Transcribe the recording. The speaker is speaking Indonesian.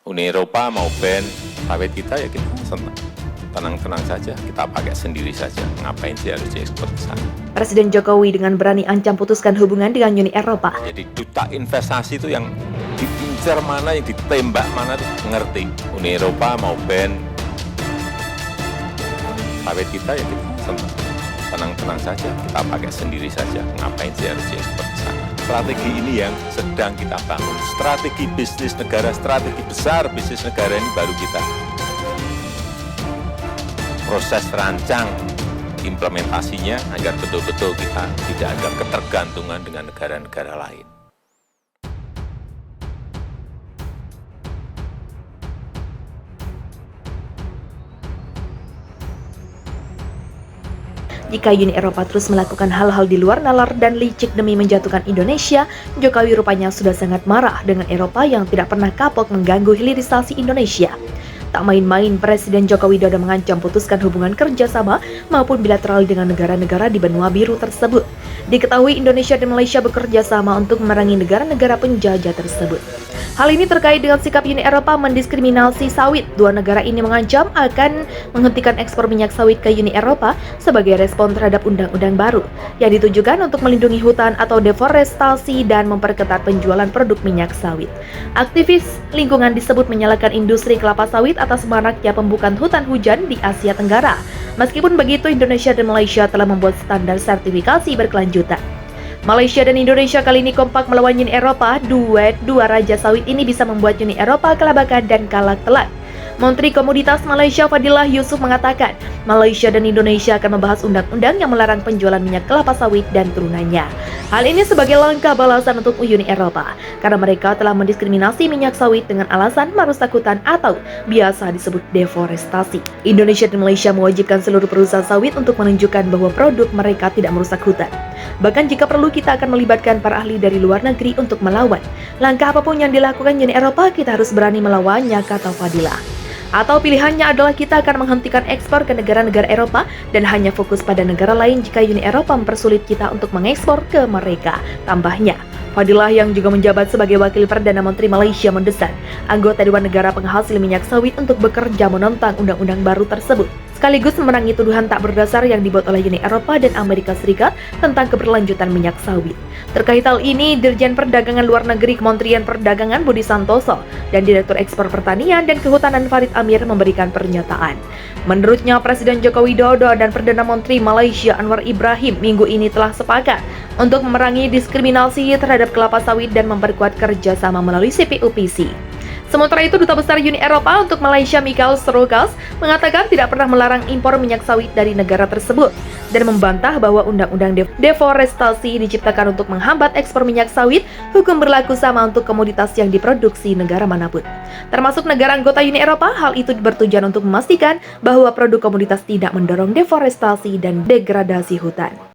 Uni Eropa mau ban sawit kita, ya kita tenang-tenang saja, kita pakai sendiri saja. Ngapain sih harus diekspor ke sana? Presiden Jokowi dengan berani ancam putuskan hubungan dengan Uni Eropa. Jadi duta investasi itu yang diincar mana, yang ditembak mana itu ngerti. Uni Eropa mau ban sawit kita, ya kita tenang-tenang saja, kita pakai sendiri saja. Ngapain sih harus diekspor ke sana? Strategi ini yang sedang kita bangun. Strategi bisnis negara, strategi besar bisnis negara ini baru kita proses rancang implementasinya agar betul-betul kita tidak ada ketergantungan dengan negara-negara lain. Jika Uni Eropa terus melakukan hal-hal di luar nalar dan licik demi menjatuhkan Indonesia, Jokowi rupanya sudah sangat marah dengan Eropa yang tidak pernah kapok mengganggu hilirisasi Indonesia. Tak main-main, Presiden Joko Widodo mengancam putuskan hubungan kerjasama maupun bilateral dengan negara-negara di benua biru tersebut. Diketahui Indonesia dan Malaysia bekerja sama untuk memerangi negara-negara penjajah tersebut. Hal ini terkait dengan sikap Uni Eropa mendiskriminasi sawit. Dua negara ini mengancam akan menghentikan ekspor minyak sawit ke Uni Eropa sebagai respon terhadap undang-undang baru yang ditujukan untuk melindungi hutan atau deforestasi dan memperketat penjualan produk minyak sawit. Aktivis lingkungan disebut menyalahkan industri kelapa sawit atas maraknya pembukaan hutan hujan di Asia Tenggara. Meskipun begitu, Indonesia dan Malaysia telah membuat standar sertifikasi berkelanjutan. Malaysia dan Indonesia kali ini kompak melawan Uni Eropa. Duet dua raja sawit ini bisa membuat Uni Eropa kelabakan dan kalah telak. Menteri Komoditas Malaysia Fadillah Yusuf mengatakan, Malaysia dan Indonesia akan membahas undang-undang yang melarang penjualan minyak kelapa sawit dan turunannya. Hal ini sebagai langkah balasan untuk Uni Eropa, karena mereka telah mendiskriminasi minyak sawit dengan alasan merusak hutan atau biasa disebut deforestasi. Indonesia dan Malaysia mewajibkan seluruh perusahaan sawit untuk menunjukkan bahwa produk mereka tidak merusak hutan. Bahkan jika perlu, kita akan melibatkan para ahli dari luar negeri untuk melawan. Langkah apapun yang dilakukan Uni Eropa, kita harus berani melawannya, kata Fadillah. Atau pilihannya adalah kita akan menghentikan ekspor ke negara-negara Eropa dan hanya fokus pada negara lain jika Uni Eropa mempersulit kita untuk mengekspor ke mereka, tambahnya. Fadillah yang juga menjabat sebagai Wakil Perdana Menteri Malaysia mendesak anggota Dewan Negara Penghasil Minyak Sawit untuk bekerja menentang undang-undang baru tersebut, sekaligus memerangi tuduhan tak berdasar yang dibuat oleh Uni Eropa dan Amerika Serikat tentang keberlanjutan minyak sawit. Terkait hal ini, Dirjen Perdagangan Luar Negeri Kementerian Perdagangan Budi Santoso dan Direktur Ekspor Pertanian dan Kehutanan Farid Amir memberikan pernyataan. Menurutnya, Presiden Joko Widodo dan Perdana Menteri Malaysia Anwar Ibrahim minggu ini telah sepakat untuk memerangi diskriminasi terhadap kelapa sawit dan memperkuat kerjasama melalui CPUPC. Sementara itu, Duta Besar Uni Eropa untuk Malaysia Michael Srokas mengatakan tidak pernah melarang impor minyak sawit dari negara tersebut dan membantah bahwa undang-undang deforestasi diciptakan untuk menghambat ekspor minyak sawit. Hukum berlaku sama untuk komoditas yang diproduksi negara manapun, termasuk negara anggota Uni Eropa. Hal itu bertujuan untuk memastikan bahwa produk komoditas tidak mendorong deforestasi dan degradasi hutan.